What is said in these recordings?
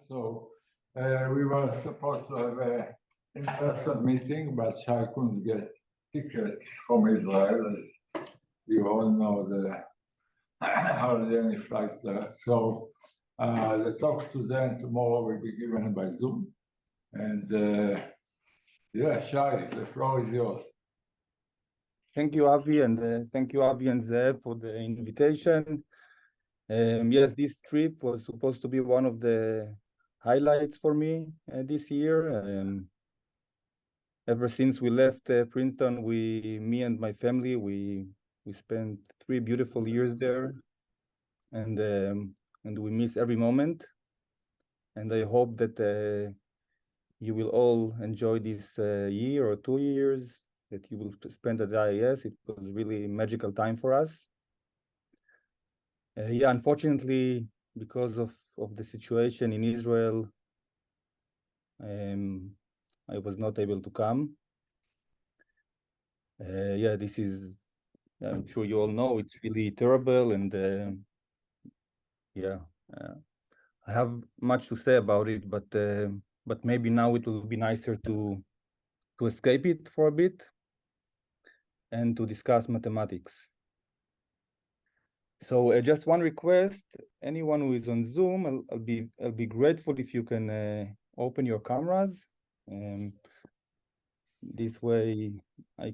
So we were supposed to have a in-person meeting, but Shay couldn't get tickets from Israel, as you all know, the hardly any flights there. So the talks today and tomorrow will be given by Zoom. And yeah, Shay, the floor is yours. Thank you, Avi, and thank you, Avi and Zev, for the invitation. Yes, this trip was supposed to be one of the highlights for me this year. Ever since we left Princeton, me and my family, we spent 3 beautiful years there, and we miss every moment. And I hope that you will all enjoy this year or 2 years that you will spend at the IIS. It was really a magical time for us. Yeah, unfortunately, because of the situation in Israel, I was not able to come. Yeah, this is, I'm sure you all know, it's really terrible, and yeah, I have much to say about it, but maybe now it will be nicer to escape it for a bit and to discuss mathematics. So just one request: anyone who is on Zoom, I'll be grateful if you can open your cameras. This way, I'll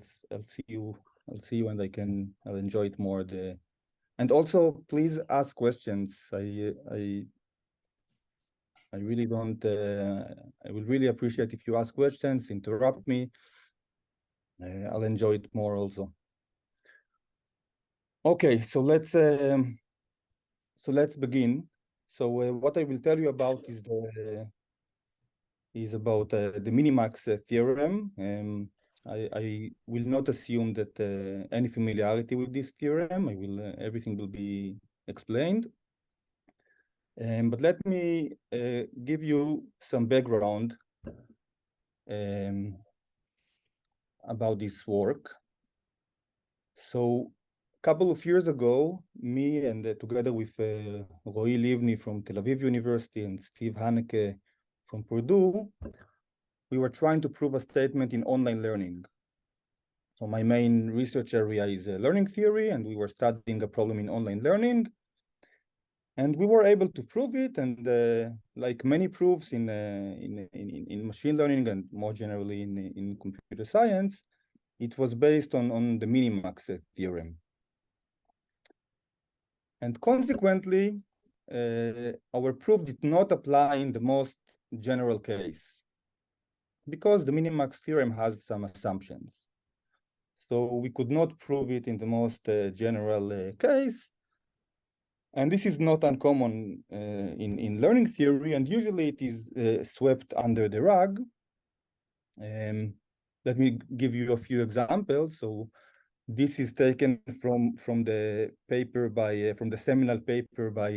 see you. I'll see you, and I'll enjoy it more. And also, please ask questions. I really don't. I will really appreciate if you ask questions, interrupt me. I'll enjoy it more also. Okay, so let's begin. So what I will tell you about is about the Minimax theorem. I will not assume that any familiarity with this theorem. Everything will be explained. But let me give you some background about this work. So a couple of years ago, me and together with Roy Livni from Tel Aviv University and Steve Haneke from Purdue, we were trying to prove a statement in online learning. So my main research area is learning theory, and we were studying a problem in online learning. And we were able to prove it, and like many proofs in machine learning and more generally in computer science, it was based on the Minimax theorem. And consequently, our proof did not apply in the most general case, because the Minimax theorem has some assumptions. So we could not prove it in the most general case. And this is not uncommon in learning theory, and usually it is swept under the rug. Let me give you a few examples. So this is taken from the paper from the seminal paper by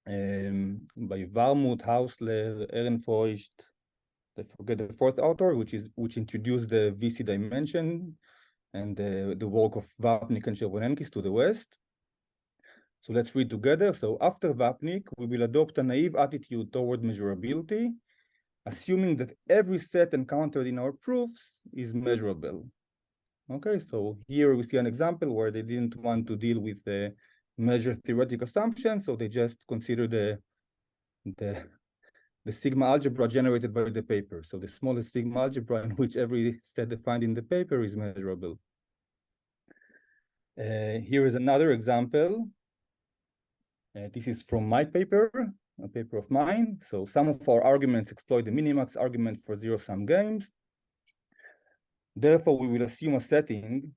Warmuth, Hausler, Ehrenfeucht. I forget the fourth author, which introduced the VC dimension and the work of Vapnik and Chervonenkis to the West. So let's read together. So after Vapnik, we will adopt a naive attitude toward measurability, assuming that every set encountered in our proofs is measurable. Okay, so here we see an example where they didn't want to deal with the measure theoretic assumptions, so they just consider the sigma algebra generated by the paper. So the smallest sigma algebra in which every set defined in the paper is measurable. Here is another example. This is from my paper, a paper of mine. So some of our arguments exploit the Minimax argument for zero-sum games. Therefore, we will assume a setting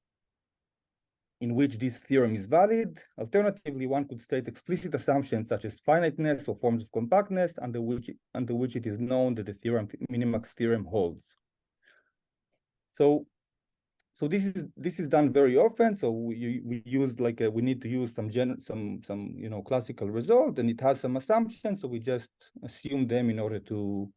in which this theorem is valid. Alternatively, one could state explicit assumptions such as finiteness or forms of compactness under which it is known that the Minimax theorem holds. So this is done very often. So we use we need to use some classical result, and it has some assumptions. So we just assume them in order to.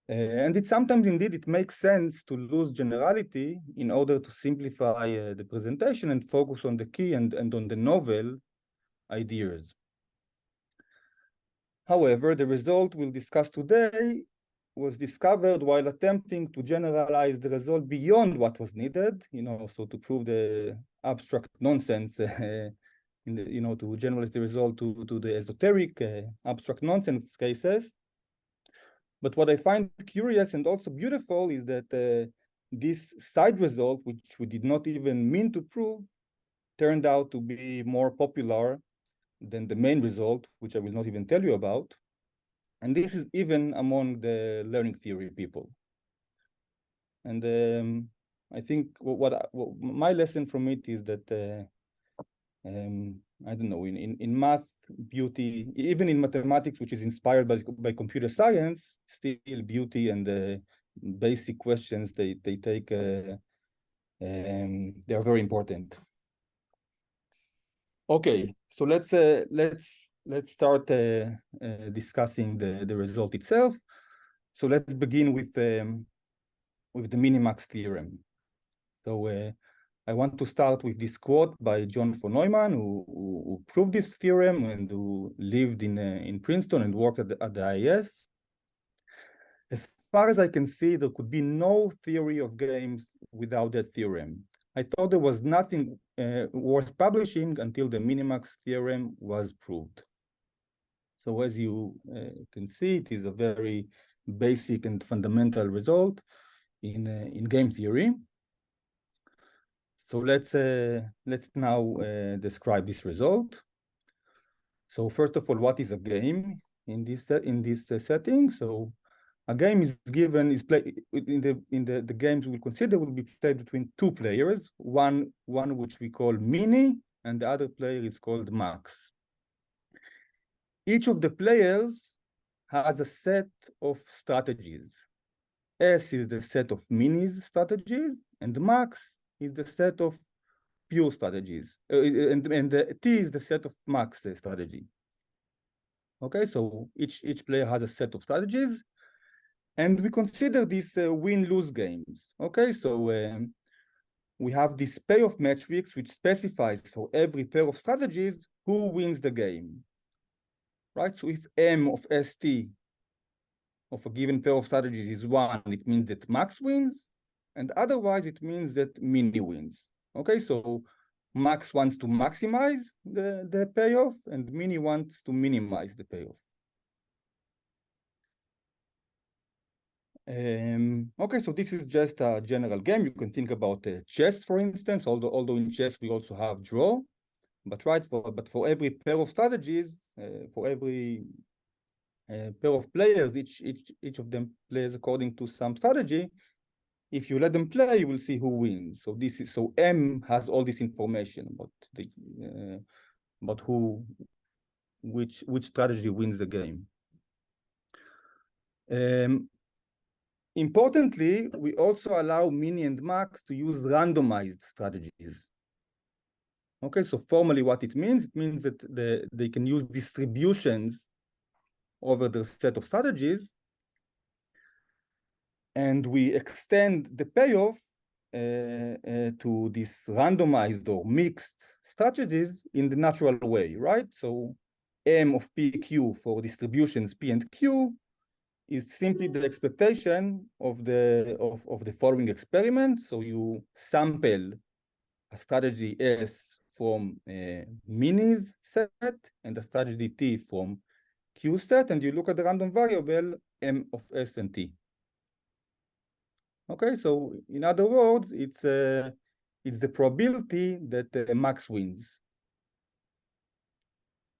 And sometimes indeed it makes sense to lose generality in order to simplify the presentation and focus on the key and on the novel ideas. However, the result we'll discuss today was discovered while attempting to generalize the result beyond what was needed, so to prove the abstract nonsense, to generalize the result to the esoteric abstract nonsense cases. But what I find curious and also beautiful is that this side result, which we did not even mean to prove, turned out to be more popular than the main result, which I will not even tell you about. And this is even among the learning theory people. And I think what my lesson from it is that, I don't know, in math, beauty, even in mathematics, which is inspired by computer science, still beauty and basic questions, they take, they are very important. Okay, so let's start discussing the result itself. So let's begin with the Minimax theorem. So I want to start with this quote by John von Neumann, who proved this theorem and who lived in Princeton and worked at the IIS. As far as I can see, there could be no theory of games without that theorem. I thought there was nothing worth publishing until the Minimax theorem was proved. So as you can see, it is a very basic and fundamental result in game theory. So let's now describe this result. So first of all, what is a game in this setting? So a game is played in the games we'll consider will be played between two players, one which we call Mini, and the other player is called Max. Each of the players has a set of strategies. S is the set of Mini's strategies, and Max is the set of pure strategies, and the T is the set of Max strategy. Okay, so each player has a set of strategies, and we consider these win-lose games. Okay, so we have this payoff matrix which specifies for every pair of strategies who wins the game. Right, so if M of ST of a given pair of strategies is 1, it means that Max wins, and otherwise it means that Mini wins. Okay, so Max wants to maximize the payoff, and Mini wants to minimize the payoff. Okay, so this is just a general game. You can think about chess, for instance, although in chess we also have draw, but for every pair of strategies, for every pair of players, each of them plays according to some strategy. If you let them play, you will see who wins. So M has all this information about which strategy wins the game. Importantly, we also allow Mini and Max to use randomized strategies. Okay, so formally what it means that they can use distributions over the set of strategies, and we extend the payoff to these randomized or mixed strategies in the natural way, right? So M of PQ for distributions P and Q is simply the expectation of the following experiment. So you sample a strategy S from Mini's set and a strategy T from Q set, and you look at the random variable M of S and T. Okay, so in other words, it's the probability that Max wins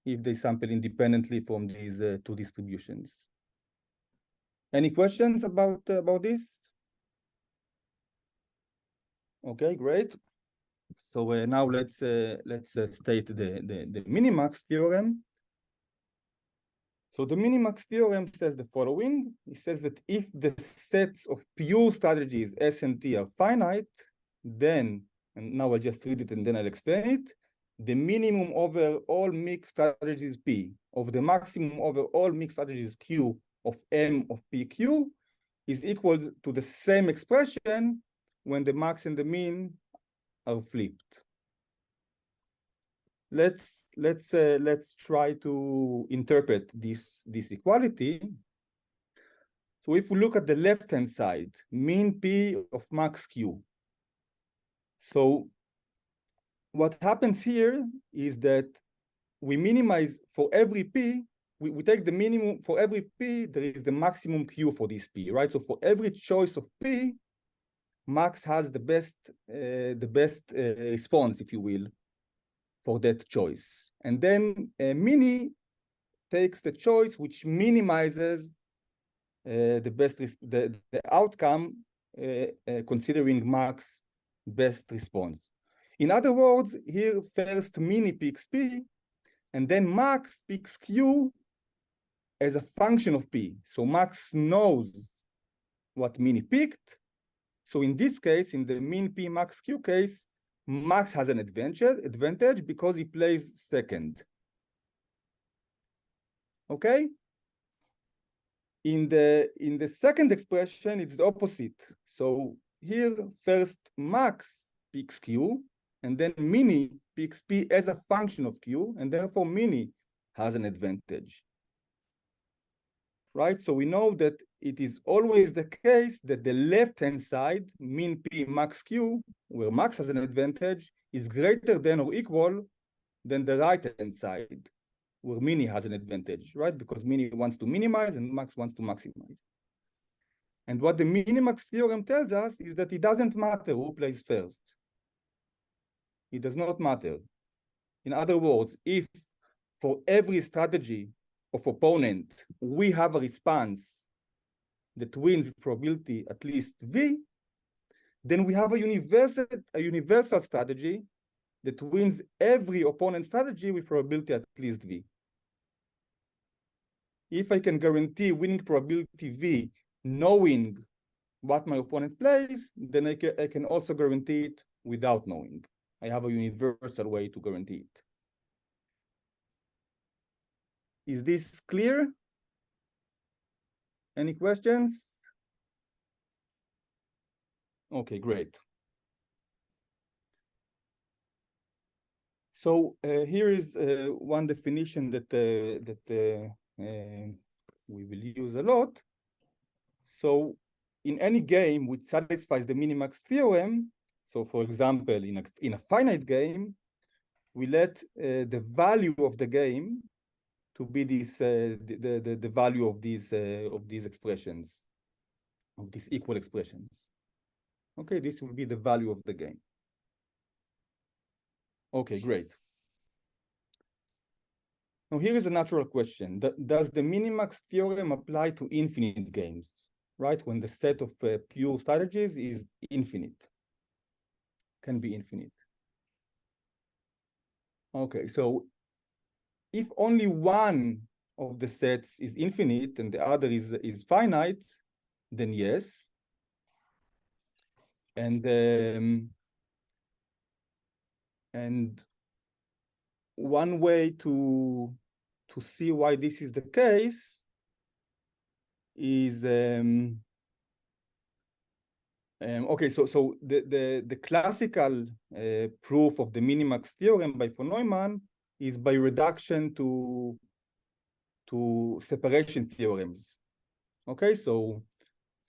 if they sample independently from these two distributions. Any questions about this? Okay, great. So now let's state the Minimax theorem. So the Minimax theorem says the following. It says that if the sets of pure strategies S and T are finite, then, and now I'll just read it and then I'll explain it, the minimum over all mixed strategies P of the maximum over all mixed strategies Q of M of PQ is equal to the same expression when the max and the min are flipped. let's try to interpret this equality. So if we look at the left-hand side, min P of max Q. So what happens here is that we minimize for every P, we take the minimum for every P, there is the maximum Q for this P, right? So for every choice of P, Max has the best response, if you will, for that choice. And then Mini takes the choice which minimizes the outcome considering Max best response. In other words, here first Mini picks P, and then Max picks Q as a function of P. So Max knows what Mini picked. So in this case, in the min P max Q case, Max has an advantage because he plays second. Okay? In the second expression, it's the opposite. So here, first Max picks Q, and then Mini picks P as a function of Q, and therefore Mini has an advantage. Right? So we know that it is always the case that the left-hand side, min P max Q, where Max has an advantage, is greater than or equal than the right-hand side, where Mini has an advantage, right? Because Mini wants to minimize and Max wants to maximize. And what the Minimax theorem tells us is that it doesn't matter who plays first. It does not matter. In other words, if for every strategy of opponent, we have a response that wins with probability at least V, then we have a universal strategy that wins every opponent strategy with probability at least V. If I can guarantee winning probability V, knowing what my opponent plays, then I can also guarantee it without knowing. I have a universal way to guarantee it. Is this clear? Any questions? Okay, great. So here is one definition that we will use a lot. So in any game which satisfies the Minimax theorem, so for example, in a finite game, we let the value of the game to be this the value of these expressions, of these equal expressions. Okay, this will be the value of the game. Okay, great. Now here is a natural question. Does the Minimax theorem apply to infinite games, right? When the set of pure strategies is infinite, can be infinite. Okay, so if only one of the sets is infinite and the other is finite, then yes. And one way to see why this is the case is okay. So the classical proof of the Minimax theorem by von Neumann is by reduction to separation theorems. Okay, so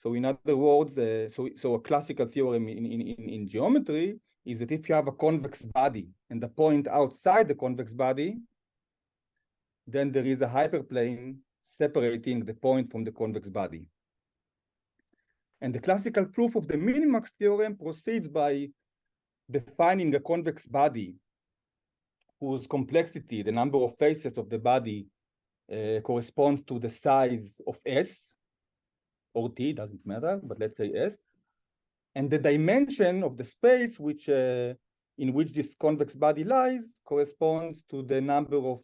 in other words, so a classical theorem in geometry is that if you have a convex body and the point outside the convex body, then there is a hyperplane separating the point from the convex body. And the classical proof of the Minimax theorem proceeds by defining a convex body whose complexity, the number of faces of the body, corresponds to the size of S, or T, doesn't matter, but let's say S. And the dimension of the space in which this convex body lies corresponds to the number of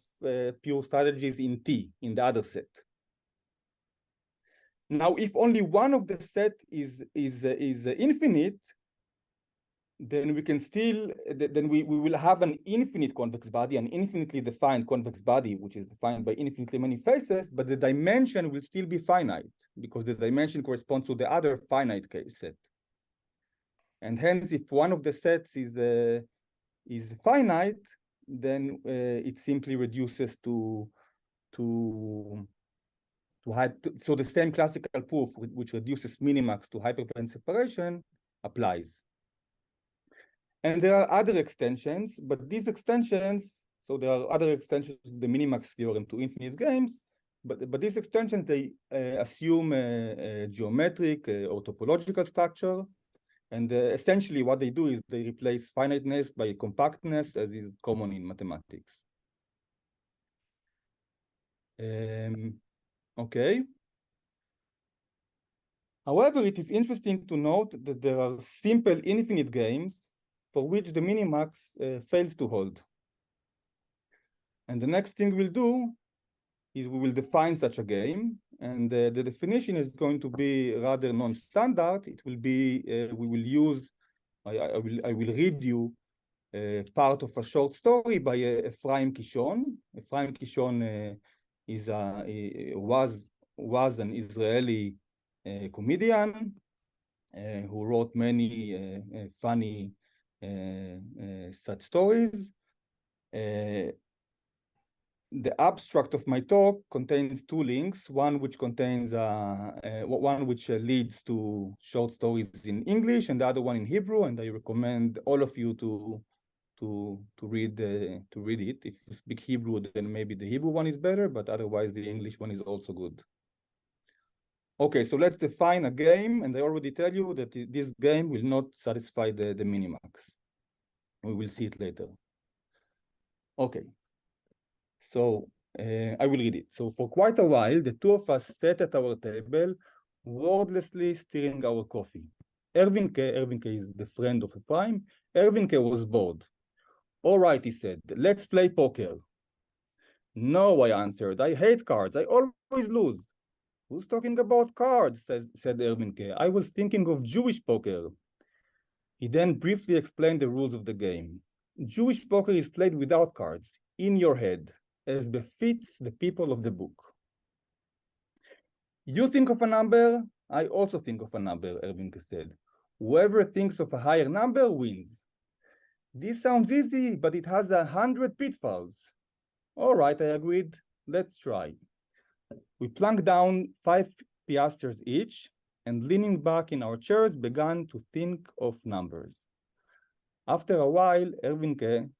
pure strategies in T, in the other set. Now, if only one of the set is infinite, then we can still, then we will have an infinite convex body, an infinitely defined convex body, which is defined by infinitely many faces, but the dimension will still be finite because the dimension corresponds to the other finite case set. And hence, if one of the sets is finite, then it simply reduces to so the same classical proof which reduces minimax to hyperplane separation applies. And there are other extensions, but these extensions, so there are other extensions of the Minimax theorem to infinite games, but these extensions, they assume a geometric or topological structure. And essentially what they do is they replace finiteness by compactness, as is common in mathematics. Okay. However, it is interesting to note that there are simple infinite games for which the minimax fails to hold. And the next thing we'll do is we will define such a game, and the definition is going to be rather non-standard. It will be, we will use, I will read you part of a short story by Ephraim Kishon. Ephraim Kishon was an Israeli comedian who wrote many funny such stories. The abstract of my talk contains two links, one which contains one which leads to short stories in English and the other one in Hebrew, and I recommend all of you to read it. If you speak Hebrew, then maybe the Hebrew one is better, but otherwise the English one is also good. Okay, so let's define a game, and I already tell you that this game will not satisfy the minimax. We will see it later. Okay. So I will read it. So for quite a while, the two of us sat at our table, wordlessly stirring our coffee. Erwinke is the friend of Ephraim. Erwinke was bored. All right, he said, let's play poker. No, I answered, I hate cards. I always lose. Who's talking about cards? said Erwinke. I was thinking of Jewish poker. He then briefly explained the rules of the game. Jewish poker is played without cards, in your head, as befits the people of the book. You think of a number, I also think of a number, Erwinke said. Whoever thinks of a higher number wins. This sounds easy, but it has 100 pitfalls. All right, I agreed. Let's try. We plunked down 5 piasters each, and leaning back in our chairs, began to think of numbers. After a while, Erwinke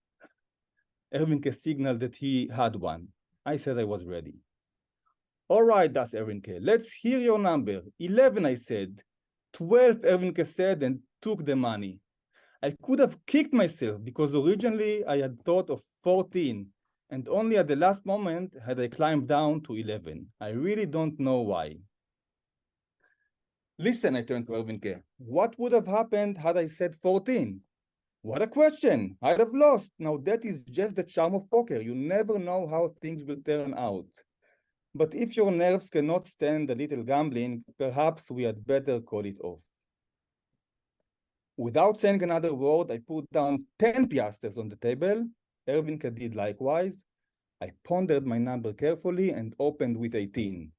signaled that he had one. I said I was ready. All right, that's Erwinke. Let's hear your number. 11, I said. 12, Erwinke said, and took the money. I could have kicked myself because originally I had thought of 14, and only at the last moment had I climbed down to 11. I really don't know why. Listen, I turned to Erwinke. What would have happened had I said 14? What a question. I'd have lost. Now that is just the charm of poker. You never know how things will turn out. But if your nerves cannot stand a little gambling, perhaps we had better call it off. Without saying another word, I put down 10 piasters on the table. Erwinke did likewise. I pondered my number carefully and opened with 18.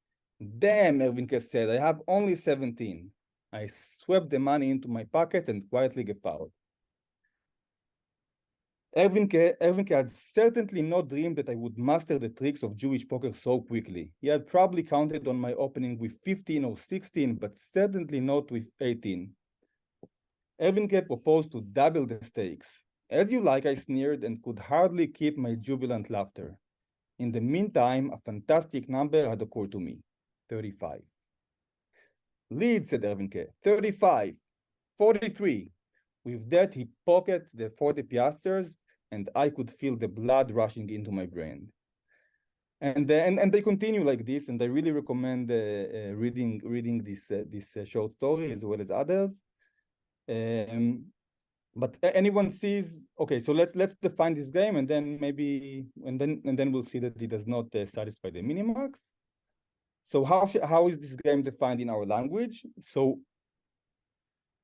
Damn, Erwinke said, I have only 17. I swept the money into my pocket and quietly guffawed. Erwinke had certainly not dreamed that I would master the tricks of Jewish poker so quickly. He had probably counted on my opening with 15 or 16, but certainly not with 18. Erwinke proposed to double the stakes. As you like, I sneered and could hardly keep my jubilant laughter. In the meantime, a fantastic number had occurred to me, 35. Lead, said Erwinke, 35, 43. With that, he pocketed the 40 piasters, and I could feel the blood rushing into my brain. And they continue like this, and I really recommend reading this short story as well as others. But anyone sees, okay, so let's define this game, and then we'll see that it does not satisfy the minimax. So how is this game defined in our language? So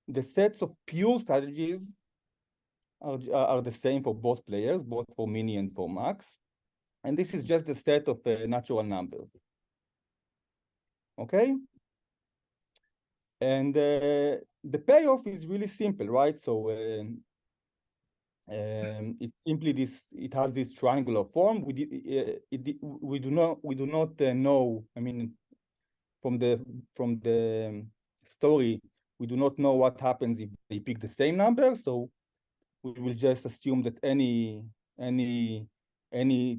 the sets of pure strategies are the same for both players, both for mini and for max. And this is just the set of natural numbers. Okay? And the payoff is really simple, right? So It's simply this. It has this triangular form. We do not know. I mean, from the story, we do not know what happens if they pick the same number. So we will just assume that any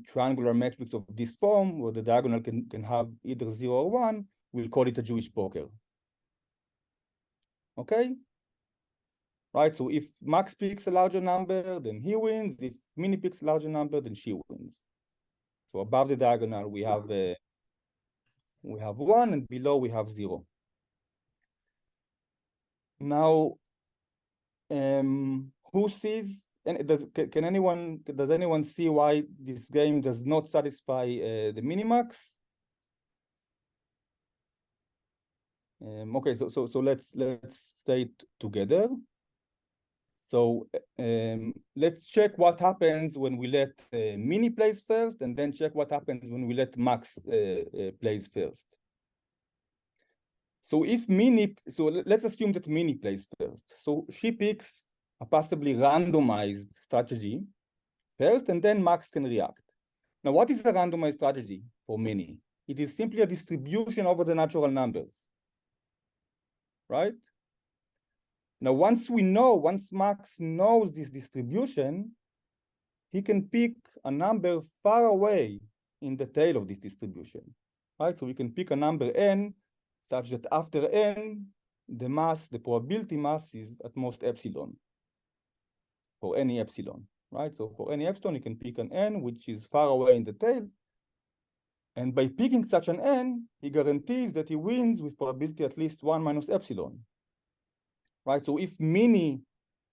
triangular matrix of this form, where the diagonal can have either 0 or 1, we'll call it a Jewish poker. Okay? Right, so if Max picks a larger number, then he wins. If Mini picks a larger number, then she wins. So above the diagonal, we have 1, and below we have 0. Now, who sees, and does anyone see why this game does not satisfy the minimax? Okay, so let's say it together. So let's check what happens when we let Mini plays first, and then check what happens when we let Max plays first. So if Mini, so let's assume that Mini plays first. So she picks a possibly randomized strategy first, and then Max can react. Now, what is a randomized strategy for Mini? It is simply a distribution over the natural numbers, right? Now, once Max knows this distribution, he can pick a number far away in the tail of this distribution, right? So we can pick a number n such that after n, the probability mass is at most epsilon, for any epsilon, right? So for any epsilon, you can pick an n which is far away in the tail. And by picking such an n, he guarantees that he wins with probability at least 1 minus epsilon. Right, so if Mini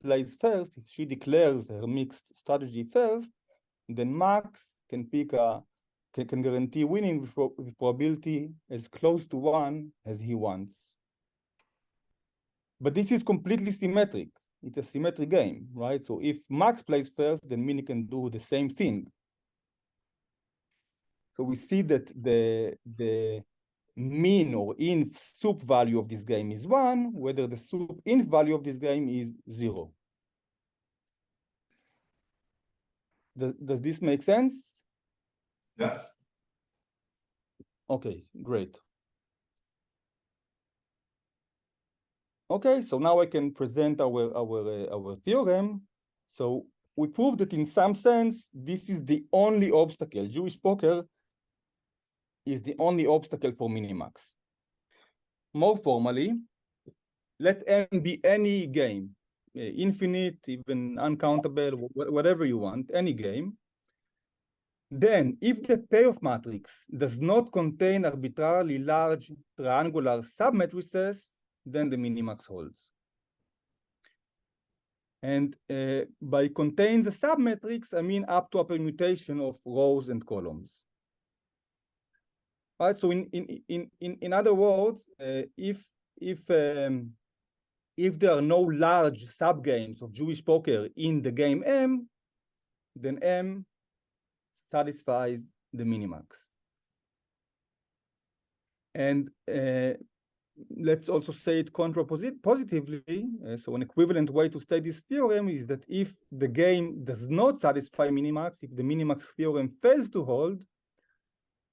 plays first, if she declares her mixed strategy first, then Max can can guarantee winning with probability as close to 1 as he wants. But this is completely symmetric. It's a symmetric game, right? So if Max plays first, then Mini can do the same thing. So we see that the mean or inf sup value of this game is 1, whether the sup inf value of this game is 0. Does this make sense? Yeah. Okay, great. Okay, so now I can present our theorem. So we prove that in some sense, this is the only obstacle. Jewish poker is the only obstacle for Minimax. More formally, let n be any game, infinite, even uncountable, whatever you want, any game. Then, if the payoff matrix does not contain arbitrarily large triangular submatrices, then the minimax holds. And by contains a submatrix, I mean up to a permutation of rows and columns. All right, so in other words, if there are no large subgames of Jewish poker in the game M, then M satisfies the minimax. And let's also say it positively. So an equivalent way to state this theorem is that if the game does not satisfy minimax, if the minimax theorem fails to hold,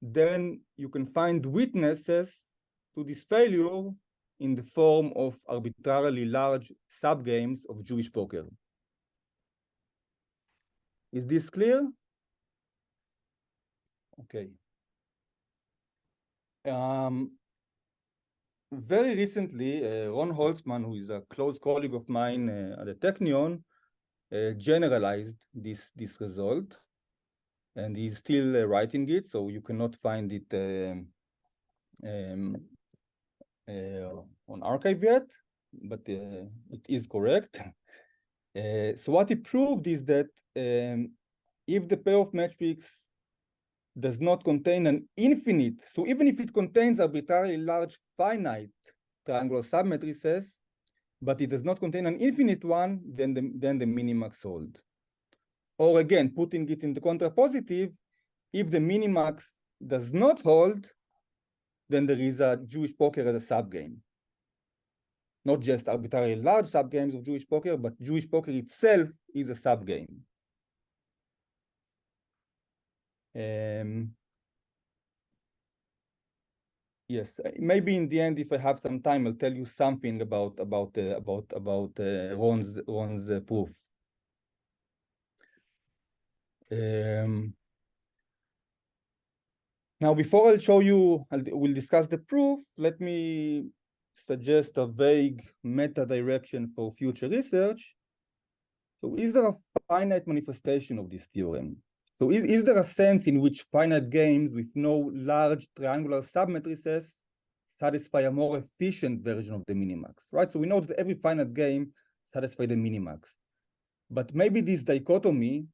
then you can find witnesses to this failure in the form of arbitrarily large subgames of Jewish poker. Is this clear? Okay. Very recently, Ron Holtzman, who is a close colleague of mine at the Technion, generalized this result, and he's still writing it, so you cannot find it on arXiv yet, but it is correct. So what he proved is that if the payoff matrix does not contain an infinite, so even if it contains arbitrarily large finite triangular submatrices, but it does not contain an infinite one, then the minimax hold. Or again, putting it in the contrapositive, if the minimax does not hold, then there is a Jewish poker as a subgame. not just arbitrarily large subgames of Jewish poker, but Jewish poker itself is a subgame. Yes, maybe in the end, if I have some time, I'll tell you something about Ron's proof. Now, before I'll show you, we'll discuss the proof. Let me suggest a vague meta direction for future research. So, is there a finite manifestation of this theorem? So, is there a sense in which finite games with no large triangular submatrices satisfy a more efficient version of the minimax, right? So we know that every finite game satisfies the minimax, but maybe this dichotomy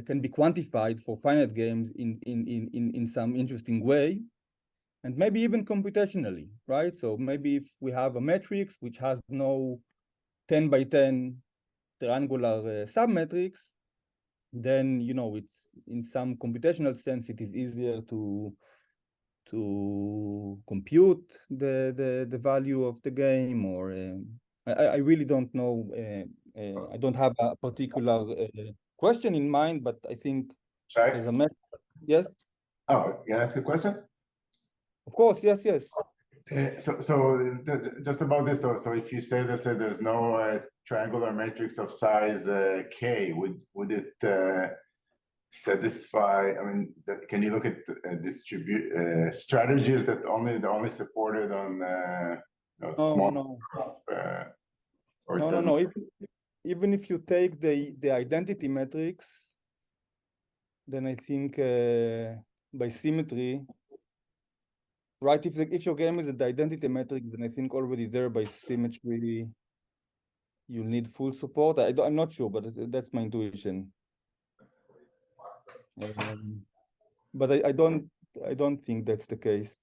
can be quantified for finite games in some interesting way, and maybe even computationally, right? So maybe if we have a matrix which has no 10 by 10 triangular submatrix, then, you know, it's in some computational sense, it is easier to compute the value of the game, or I really don't know. I don't have a particular question in mind, but I think Shay? there's a method. Yes? Oh, can I ask a question? Of course, yes, yes. Just about this, so if you say that there's no triangular matrix of size k, would it satisfy? I mean, can you look at distribute strategies that only supported on small? No. Or No. Even if you take the identity matrix, then I think by symmetry, right? If your game is the identity matrix, then I think already there by symmetry, you need full support. I'm not sure, but that's my intuition. But I don't think that's the case,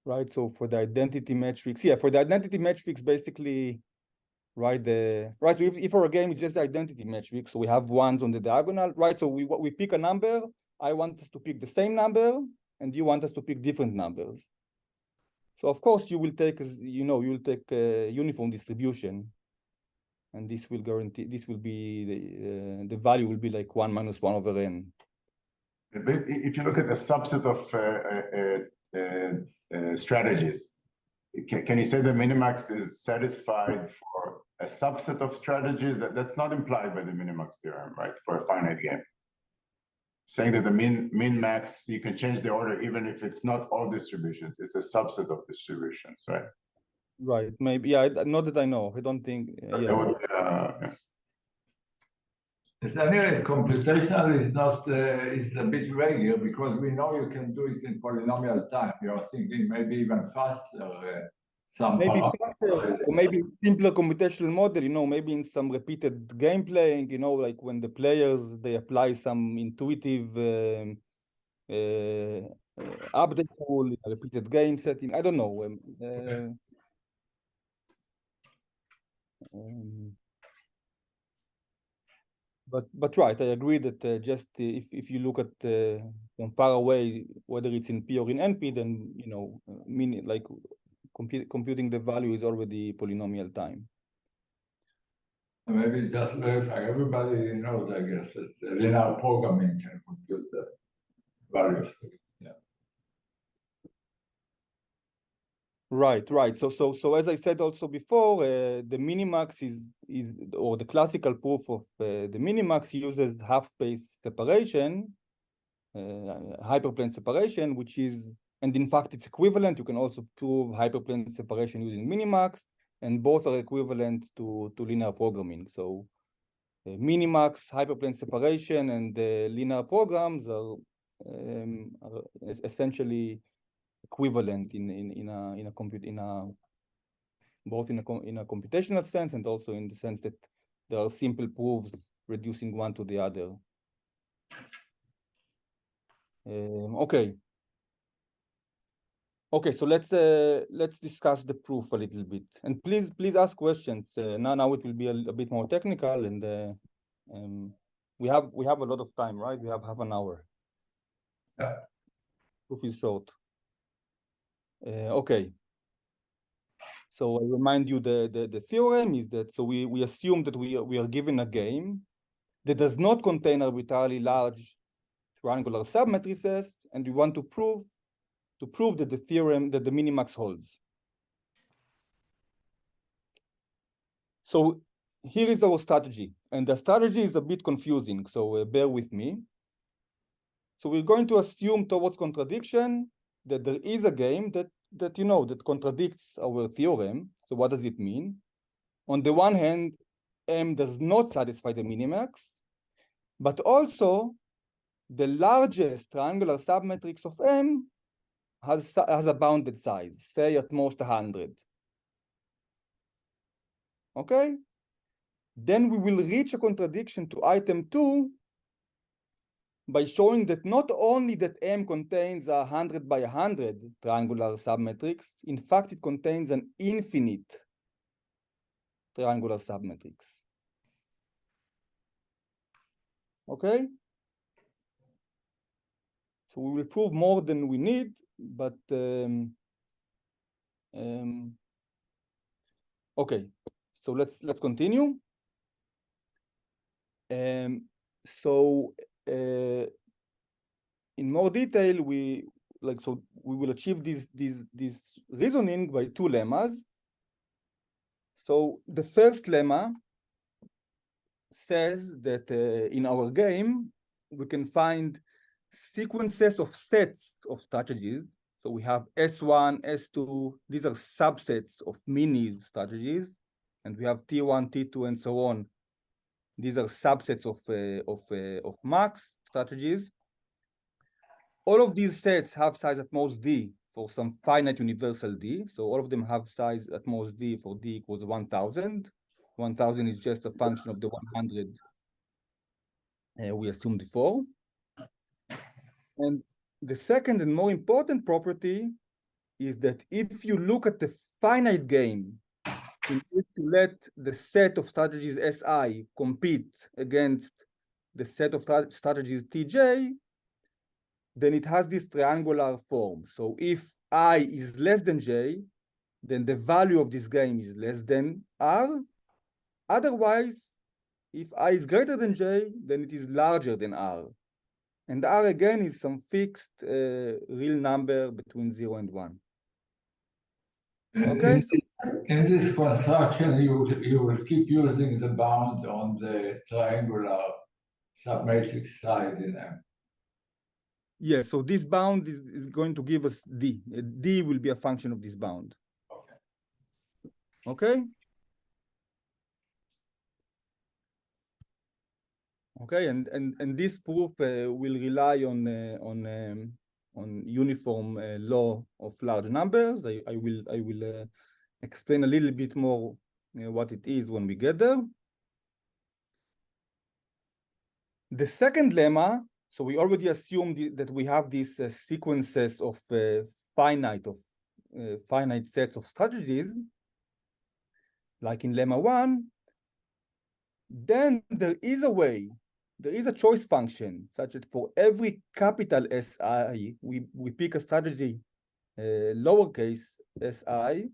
right? So for the identity matrix, yeah, for the identity matrix, basically, right? So if our game is just the identity matrix, so we have ones on the diagonal, right? So we pick a number. I want us to pick the same number, and you want us to pick different numbers. So of course you will take, you will take a uniform distribution, and this will guarantee, this will be the value will be like 1 minus 1 over n. But if you look at the subset of strategies, can you say the minimax is satisfied for a subset of strategies? That's not implied by the Minimax theorem, right? For a finite game, saying that the min-max, you can change the order even if it's not all distributions, it's a subset of distributions, right? Right, maybe, yeah, not that I know, I don't think, yeah. It's anyway, computational is not, it's a bit vague because we know you can do it in polynomial time. You're thinking maybe even faster. Maybe faster, or maybe simpler computational model, maybe in some repeated game playing, like when the players, they apply some intuitive update rule, repeated game setting, I don't know. But right, I agree that just if you look at from far away, whether it's in P or in NP, then meaning like computing the value is already polynomial time. Maybe just verify. Everybody knows, I guess, that linear programming can compute the values. Yeah. Right. So as I said also before, the minimax is or the classical proof of the minimax uses half space separation, hyperplane separation, which is, and in fact it's equivalent. You can also prove hyperplane separation using minimax, and both are equivalent to linear programming. So minimax, hyperplane separation, and linear programs are essentially equivalent both in a computational sense and also in the sense that there are simple proofs reducing one to the other. Okay, so let's discuss the proof a little bit, and please ask questions. Now it will be a bit more technical, and we have a lot of time, right? We have half an hour. Yeah. Proof is short. Okay. So I remind you the theorem is that, so we assume that we are given a game that does not contain arbitrarily large triangular submatrices, and we want to prove that the theorem, that the minimax holds. So here is our strategy, and the strategy is a bit confusing, so bear with me. So we're going to assume towards contradiction that there is a game that that contradicts our theorem. So what does it mean? On the one hand, M does not satisfy the minimax, but also the largest triangular submatrix of M has a bounded size, say at most 100. Okay? Then we will reach a contradiction to item 2 by showing that not only that M contains a 100 by 100 triangular submatrix, in fact, it contains an infinite triangular submatrix. Okay? So we will prove more than we need, but okay. So let's continue. So in more detail, we will achieve this reasoning by 2 lemmas. So the first lemma says that in our game we can find sequences of sets of strategies. So we have S1, S2. These are subsets of minis strategies, and we have T1, T2, and so on. These are subsets of max strategies. All of these sets have size at most D for some finite universal D. So all of them have size at most D for D equals 1000. 1000 is just a function of the 100 we assumed before. And the second and more important property is that if you look at the finite game in which you let the set of strategies Si compete against the set of strategies Tj, then it has this triangular form. So if I is less than j, then the value of this game is less than r. Otherwise, if I is greater than j, then it is larger than r. And r again is some fixed real number between 0 and 1. Okay. In this construction, you will keep using the bound on the triangular submatrix side in M. Yeah, so this bound is going to give us D. D will be a function of this bound. Okay? Okay, and this proof will rely on uniform law of large numbers. I will explain a little bit more what it is when we get there. The second lemma, so we already assumed that we have these sequences of finite sets of strategies, like in lemma 1. Then there is a way, there is a choice function such that for every capital Si, we pick a strategy lowercase si,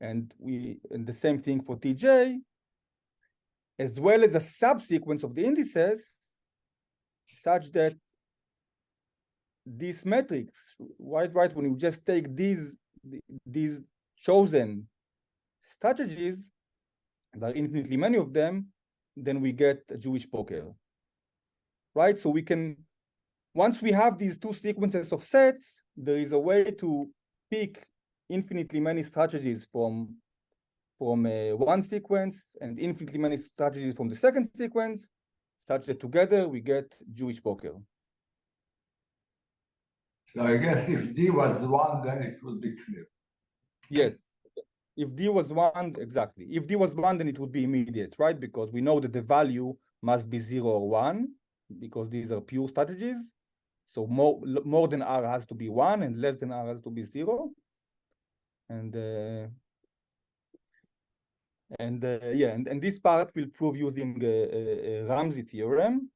and the same thing for Tj, as well as a subsequence of the indices, such that this matrix, right, when you just take these chosen strategies, there are infinitely many of them, then we get a Jewish poker, right? So we can, once we have these 2 sequences of sets, there is a way to pick infinitely many strategies from one sequence and infinitely many strategies from the second sequence, such that together we get Jewish poker. So I guess if D was 1, then it would be clear. Yes. If D was 1, exactly. If D was 1, then it would be immediate, right? Because we know that the value must be 0 or 1, because these are pure strategies. So more than R has to be 1, and less than R has to be 0. And this part will prove using Ramsey theorem.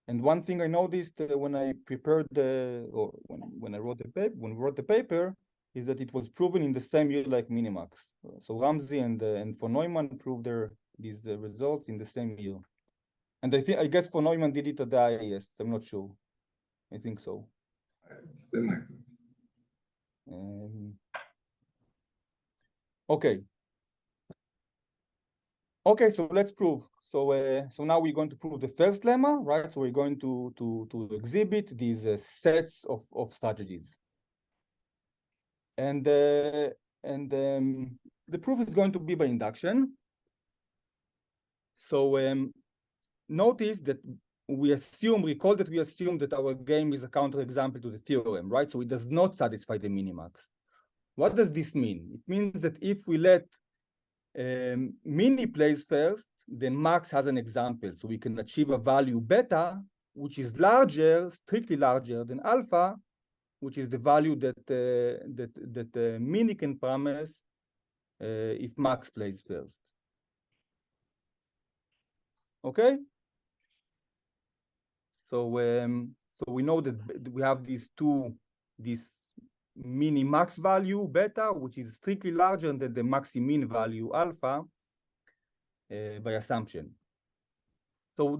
And one thing I noticed when I prepared when I wrote the paper, is that it was proven in the same year like Minimax. So Ramsey and for Neumann proved these results in the same year. And I guess for Neumann did it at the IIS. I'm not sure. I think so. Still exists. Okay. Okay, so let's prove. So now we're going to prove the first lemma, right? So we're going to exhibit these sets of strategies. And the proof is going to be by induction. So notice that recall that we assume that our game is a counterexample to the theorem, right? So it does not satisfy the minimax. What does this mean? It means that if we let mini plays first, then max has an example. So we can achieve a value beta, which is larger, strictly larger than alpha, which is the value that mini can promise if max plays first. Okay? So we know that we have this mini max value beta, which is strictly larger than the maxi min value alpha by assumption. So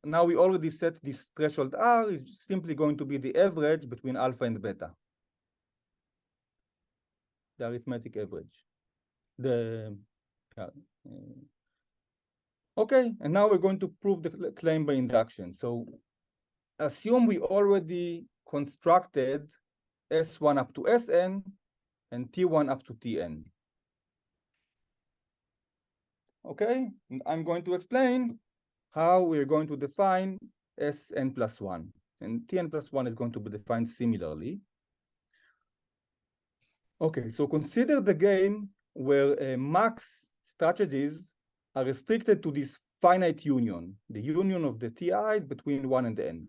now we already set this threshold R is simply going to be the average between alpha and beta. The arithmetic average. Okay, and now we're going to prove the claim by induction. So assume we already constructed S1 up to Sn and T1 up to Tn. Okay, and I'm going to explain how we're going to define Sn plus 1. And Tn plus 1 is going to be defined similarly. Okay, so consider the game where max strategies are restricted to this finite union, the union of the TIs between 1 and n.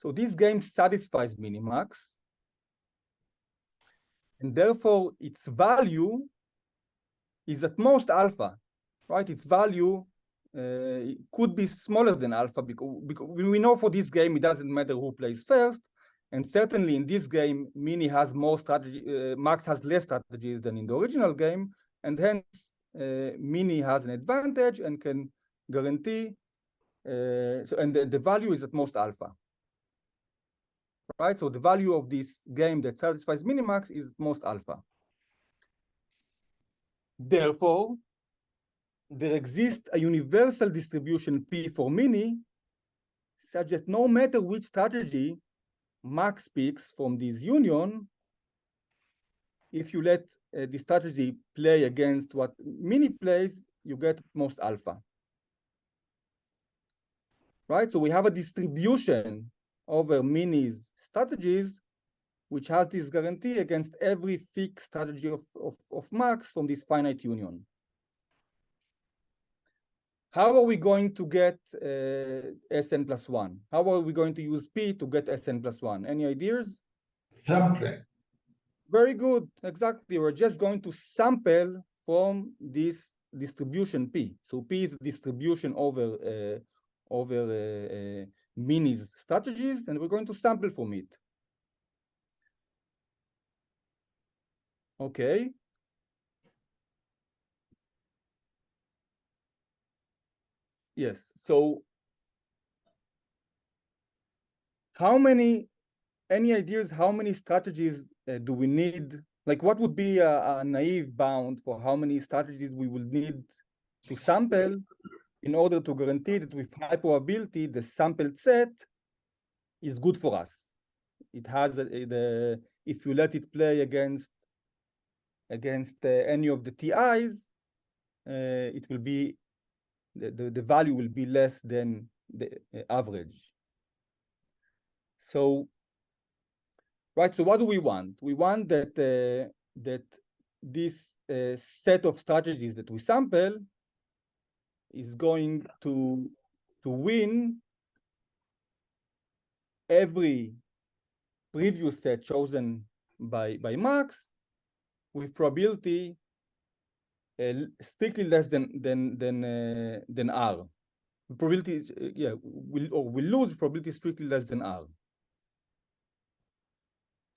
So this game satisfies minimax, and therefore its value is at most alpha, right? Its value could be smaller than alpha because we know for this game it doesn't matter who plays first, and certainly in this game mini has more strategy, max has less strategies than in the original game, and hence mini has an advantage and can guarantee and the value is at most alpha. Right, so the value of this game that satisfies minimax is most alpha. Therefore, there exists a universal distribution P for mini, such that no matter which strategy max picks from this union, if you let the strategy play against what mini plays, you get most alpha. Right, so we have a distribution over mini's strategies, which has this guarantee against every fixed strategy of max from this finite union. How are we going to get Sn plus 1? How are we going to use P to get Sn plus 1? Any ideas? Sampling. Very good, exactly. We're just going to sample from this distribution P. So P is distribution over mini's strategies, and we're going to sample from it. Okay. Yes, so any ideas how many strategies do we need? Like what would be a naive bound for how many strategies we will need to sample in order to guarantee that with high probability the sampled set is good for us? It has if you let it play against any of the TIs, it will be the value will be less than the average. So, right, so what do we want? We want that that this set of strategies that we sample is going to win every previous set chosen by max with probability strictly less than R. Probability, will lose probability strictly less than R.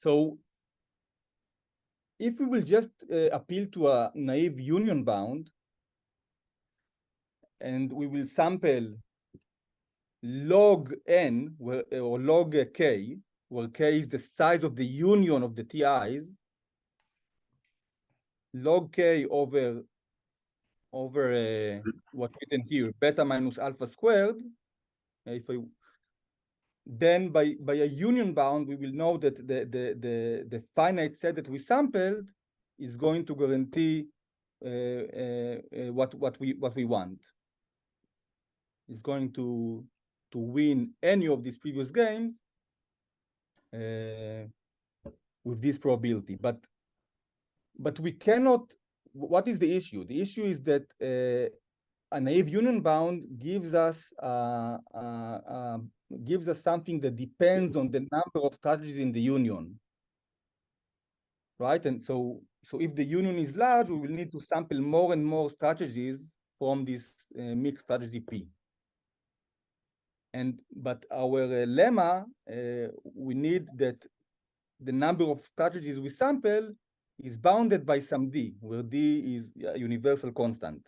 So if we will just appeal to a naive union bound, and we will sample log n or log k, where k is the size of the union of the TIs, log k over what's written here, beta minus alpha squared. Then by a union bound, we will know that the finite set that we sampled is going to guarantee what we want. It's going to win any of these previous games with this probability. But we cannot. What is the issue? The issue is that a naive union bound gives us something that depends on the number of strategies in the union, right? And so if the union is large, we will need to sample more and more strategies from this mixed strategy P. But our lemma, we need that the number of strategies we sample is bounded by some D, where D is a universal constant.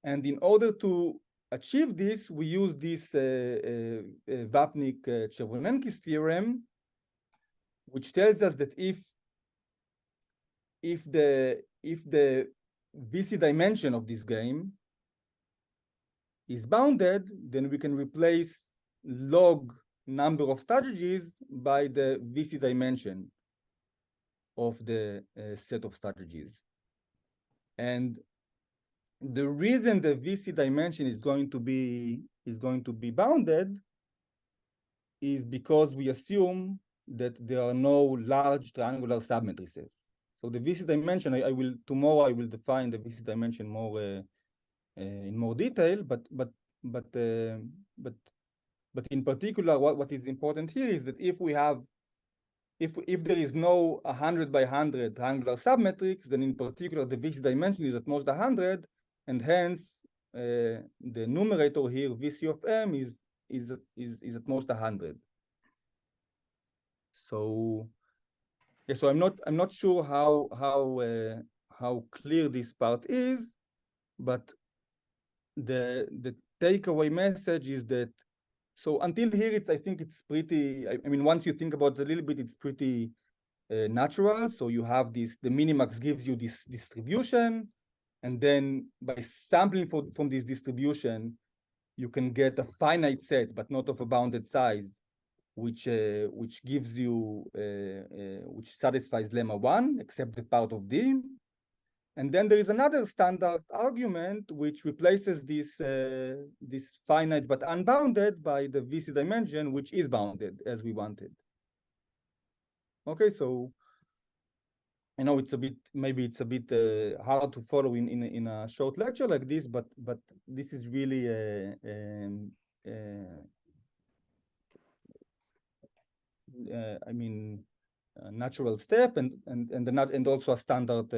And in order to achieve this, we use this Vapnik-Chervonenkis theorem, which tells us that if the VC dimension of this game is bounded, then we can replace log number of strategies by the VC dimension of the set of strategies. And the reason the VC dimension is going to be bounded is because we assume that there are no large triangular submatrices. So the VC dimension, tomorrow I will define the VC dimension more in more detail, but in particular, what is important here is that if there is no 100 by 100 triangular submatrix, then in particular the VC dimension is at most 100, and hence the numerator here, VC of M, is at most 100. So yeah, so I'm not sure how clear this part is, but the takeaway message is that, so until here, I think it's pretty, I mean, once you think about it a little bit, it's pretty natural. So you have the Minimax gives you this distribution, and then by sampling from this distribution, you can get a finite set, but not of a bounded size, which gives you, which satisfies lemma 1, except the part of D. And then there is another standard argument which replaces this finite but unbounded by the VC dimension, which is bounded as we wanted. Okay, so I know maybe it's a bit hard to follow in a short lecture like this, but this is really I mean, a natural step and also a standard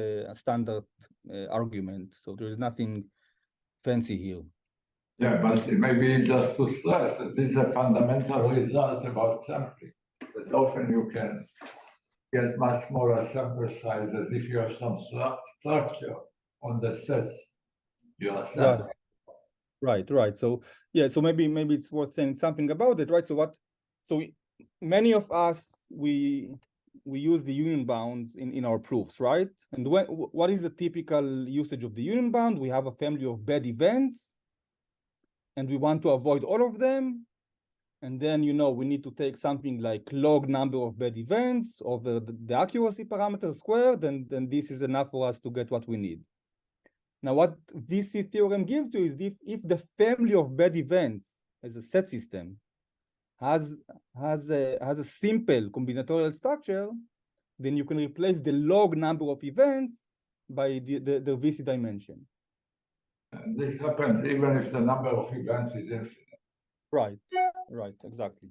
argument. So there is nothing fancy here. Yeah, but maybe just to stress that this is a fundamental result about sampling. That often you can get much smaller sample sizes if you have some structure on the sets you are sampling. Right. So yeah, so maybe it's worth saying something about it, right? So many of us we use the union bounds in our proofs, right? And what is the typical usage of the union bound? We have a family of bad events, and we want to avoid all of them. And then, we need to take something like log number of bad events over the accuracy parameter squared, then this is enough for us to get what we need. Now, what VC theorem gives you is if the family of bad events as a set system has a simple combinatorial structure, then you can replace the log number of events by the VC dimension. And this happens even if the number of events is infinite. Right, exactly.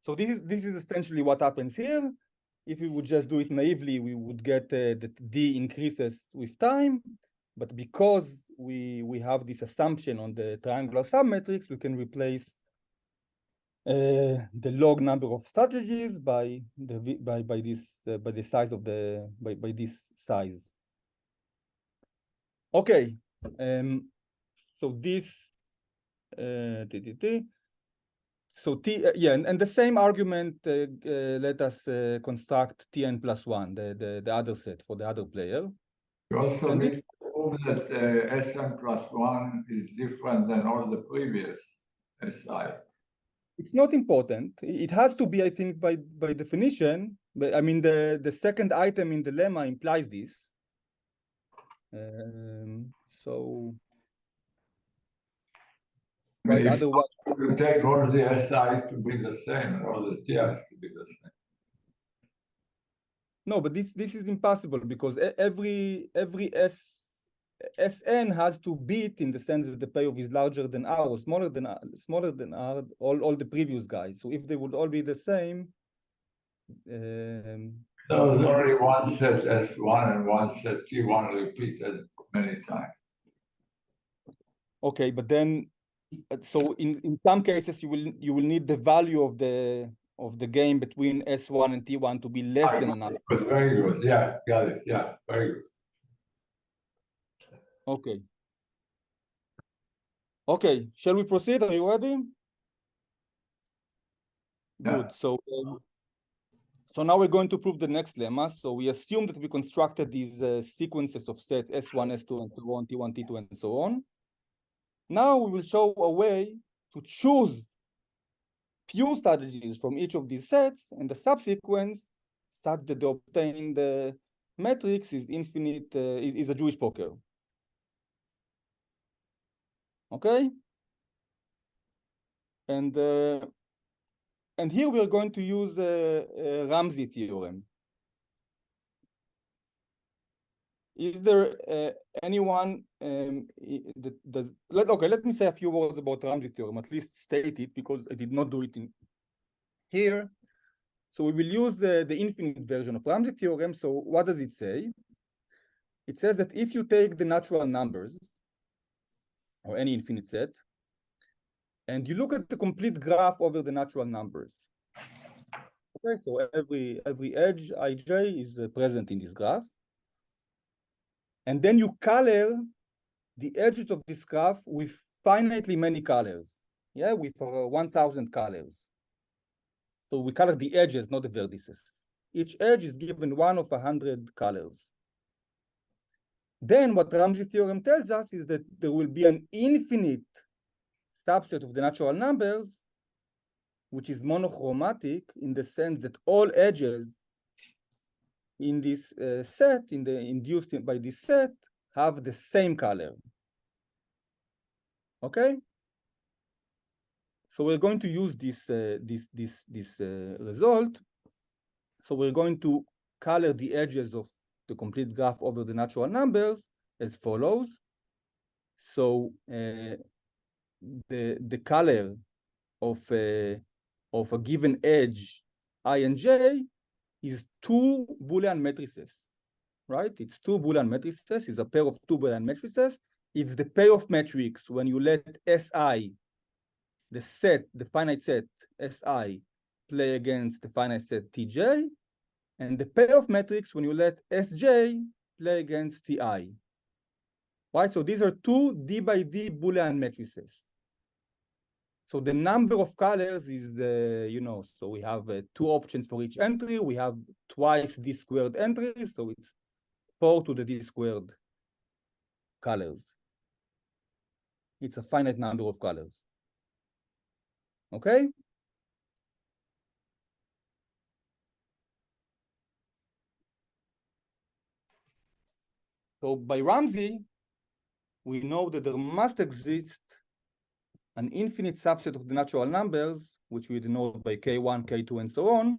So this is essentially what happens here. If we would just do it naively, we would get that D increases with time. But because we have this assumption on the triangular submatrix, we can replace the log number of strategies by the size of by this size. Okay, so this so yeah, and the same argument let us construct Tn plus 1, the other set for the other player. You also need to prove that Sn plus 1 is different than all the previous Si. It's not important. It has to be, I think, by definition. But I mean, the second item in the lemma implies this. So, But if otherwise, you take all the Si to be the same and all the Ti's to be the same. no, but this is impossible because every Sn has to beat in the sense that the payoff is larger than R or smaller than R, all the previous guys. So if they would all be the same. There's only one set S1 and one set T1 repeated many times. Okay, but then, so in some cases you will need the value of the game between S1 and T1 to be less than another. Very good. Yeah, got it. Yeah, very good. Okay. Okay, shall we proceed? Are you ready? Good. Yeah. So now we're going to prove the next lemma. So we assume that we constructed these sequences of sets S1, S2, and so on, T1, T2, and so on. Now we will show a way to choose few strategies from each of these sets and the subsequence such that the obtained matrix is infinite, is a Jewish poker. Okay? And here we are going to use Ramsey theorem. Is there anyone that does? Let me say a few words about Ramsey theorem, at least state it, because I did not do it in here. So we will use the infinite version of Ramsey theorem. So what does it say? It says that if you take the natural numbers, or any infinite set, and you look at the complete graph over the natural numbers. Okay, so every edge ij is present in this graph. And then you color the edges of this graph with finitely many colors. Yeah, with 1,000 colors. So we color the edges, not the vertices. Each edge is given one of 100 colors. Then what Ramsey theorem tells us is that there will be an infinite subset of the natural numbers, which is monochromatic in the sense that all edges in this set, induced by this set, have the same color. Okay? So we're going to use this result. So we're going to color the edges of the complete graph over the natural numbers as follows. So the color of a given edge I and j is two Boolean matrices, right? It's two Boolean matrices. It's a pair of two Boolean matrices. It's the payoff matrix when you let Si, the finite set Si, play against the finite set Tj, and the payoff matrix when you let Sj play against Ti. Right? So these are two D by D Boolean matrices. So the number of colors is, so we have two options for each entry. We have twice D squared entries, so it's 4 to the D squared colors. It's a finite number of colors. Okay? So by Ramsey, we know that there must exist an infinite subset of the natural numbers, which we denote by K1, K2, and so on,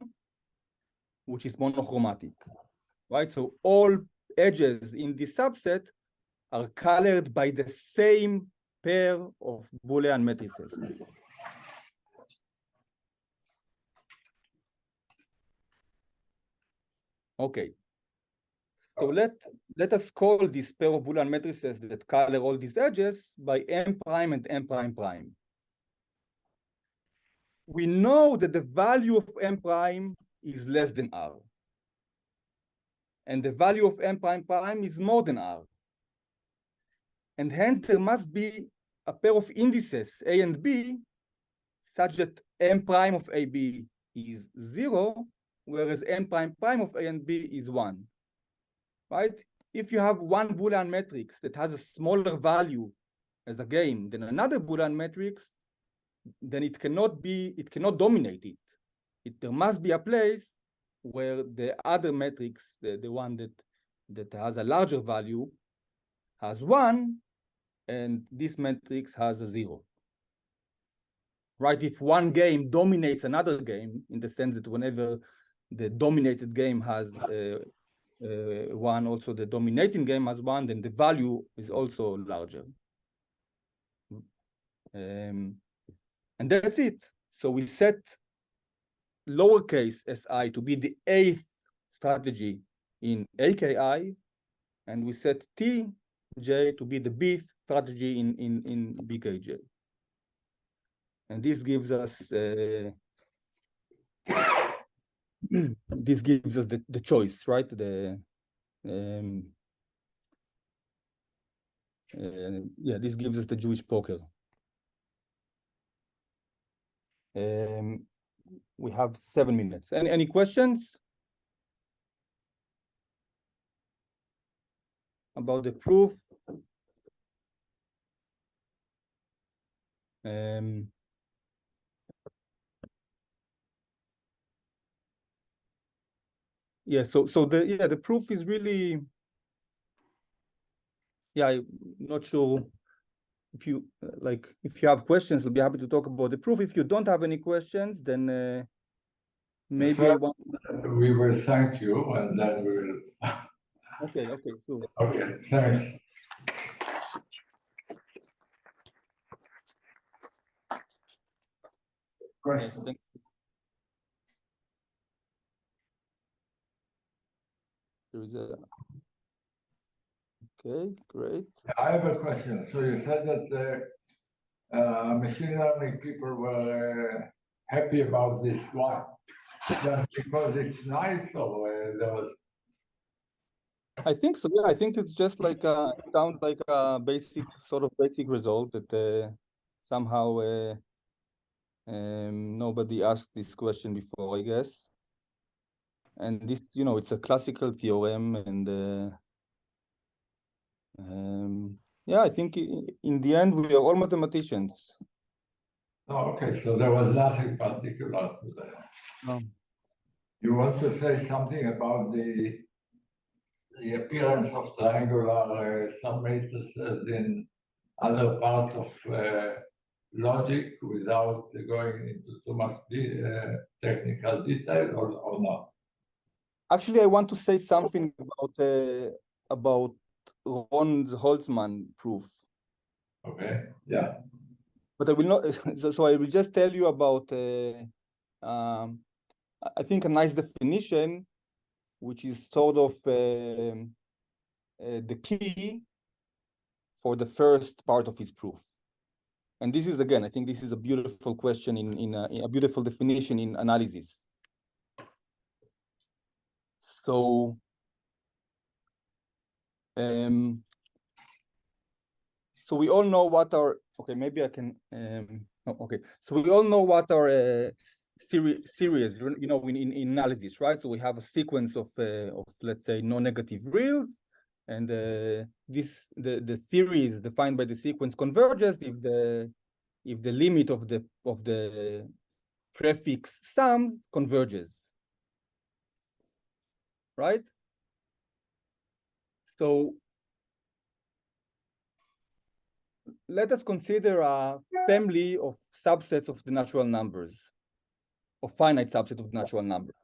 which is monochromatic, right? So all edges in this subset are colored by the same pair of Boolean matrices. Okay. So let us call this pair of Boolean matrices that color all these edges by M prime and M prime prime. we know that the value of M prime is less than R. And the value of M prime prime is more than R. And hence there must be a pair of indices, A and B, such that M prime of AB is 0, whereas M prime prime of A and B is 1, right? If you have one Boolean matrix that has a smaller value as a game than another Boolean matrix, then it cannot dominate it. There must be a place where the other matrix, the one that has a larger value, has 1, and this matrix has a 0. Right? If one game dominates another game, in the sense that whenever the dominated game has 1, also the dominating game has 1, then the value is also larger. And that's it. So we set lowercase si to be the 8th strategy in AKI, and we set tj to be the bth strategy in BKJ. And this gives us the choice, right? This gives us the Jewish poker. We have 7 minutes. Any questions about the proof? So the proof is really, I'm not sure if you if you have questions, I'll be happy to talk about the proof. If you don't have any questions, then maybe first, we will thank you, and then we will. Okay, sure. Okay, thanks. Questions? Okay, great. I have a question. So you said that machine learning people were happy about this. Why? Just because it's nice, or there was? I think so. Yeah, I think it's just like it sounds like a basic result that somehow nobody asked this question before, I guess. And this, it's a classical theorem, and I think in the end we are all mathematicians. Oh, okay. So there was nothing particular to that. No. You want to say something about the appearance of triangular submatrices in other parts of logic without going into too much technical detail, or not? Actually, I want to say something about Ron's Holtzman proof. Okay, yeah. But I will not, so I will just tell you about, I think, a nice definition, which is sort of the key for the first part of his proof. And this is, again, I think this is a beautiful question in a beautiful definition in analysis. So, so we all know what our, okay, maybe I can, okay. So we all know what our series, in analysis, right? So we have a sequence of let's say, non-negative reals, and the series defined by the sequence converges if the limit of the prefix sums converges, right? So let us consider a family of subsets of the natural numbers, of finite subset of the natural numbers.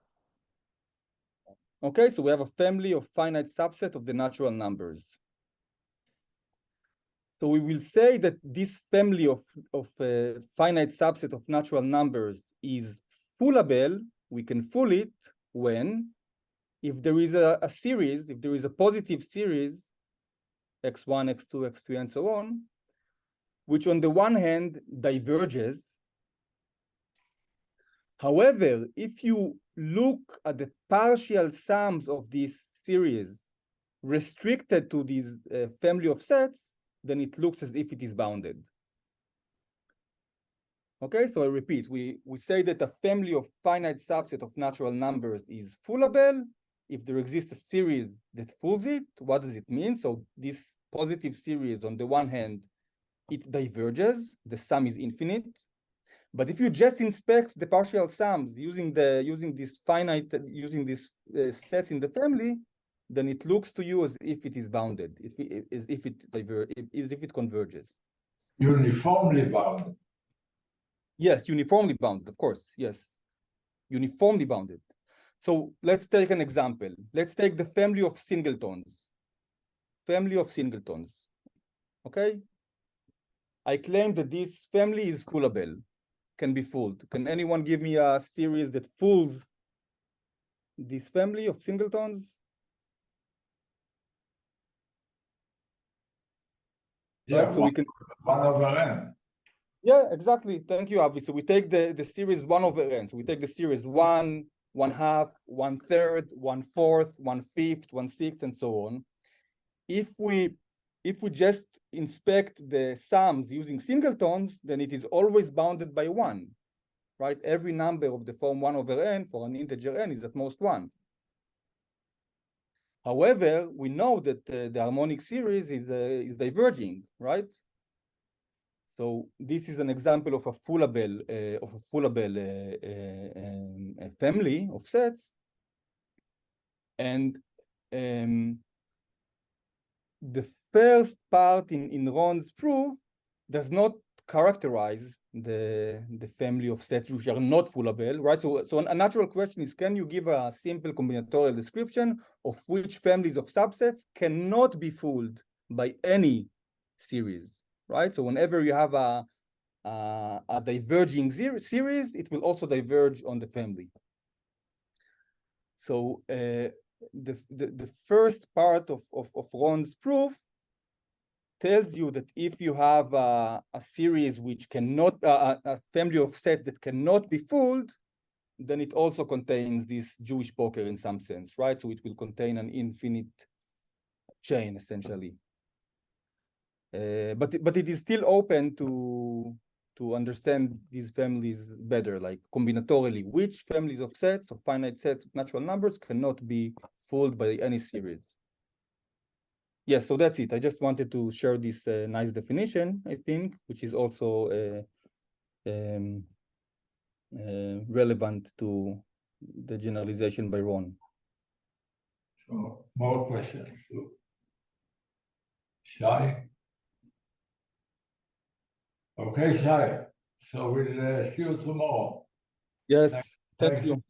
Okay, so we have a family of finite subset of the natural numbers. So we will say that this family of finite subset of natural numbers is foolable. We can fool it when, if there is a series, if there is a positive series, x1, x2, x3, and so on, which on the one hand diverges, However, if you look at the partial sums of this series restricted to this family of sets, then it looks as if it is bounded. Okay, so I repeat, we say that a family of finite subset of natural numbers is foolable if there exists a series that fools it. What does it mean? So this positive series, on the one hand, it diverges, the sum is infinite. But if you just inspect the partial sums using this sets in the family, then it looks to you as if it is bounded, as if it converges. Uniformly bounded. Yes, uniformly bounded, of course. Yes, uniformly bounded. So let's take an example. Let's take the family of singletons. Family of singletons. Okay. I claim that this family is foolable, can be fooled. Can anyone give me a series that fools this family of singletons? Yeah, right? So we can 1 over n. Yeah, exactly. Thank you, Avi. So we take the series 1 over n. So we take the series 1, 1/2, 1/3, 1/4, 1/5, 1/6, and so on. If we just inspect the sums using singletons, then it is always bounded by 1, right? Every number of the form 1 over n for an integer n is at most 1. However, we know that the harmonic series is diverging, right? So this is an example of a foolable family of sets, and the first part in Ron's proof does not characterize the family of sets which are not foolable, right? So a natural question is, can you give a simple combinatorial description of which families of subsets cannot be fooled by any series, right? So whenever you have a diverging series, it will also diverge on the family. So the first part of Ron's proof tells you that if you have a series which cannot, a family of sets that cannot be fooled, then it also contains this Jewish poker in some sense, right? So it will contain an infinite chain, essentially. But it is still open to understand these families better, like combinatorially, which families of sets, of finite sets of natural numbers cannot be fooled by any series. Yes, so that's it. I just wanted to share this nice definition, I think, which is also relevant to the generalization by Ron. So more questions. Shay? Okay, Shay. So we'll see you tomorrow. Yes, thank Thanks. you.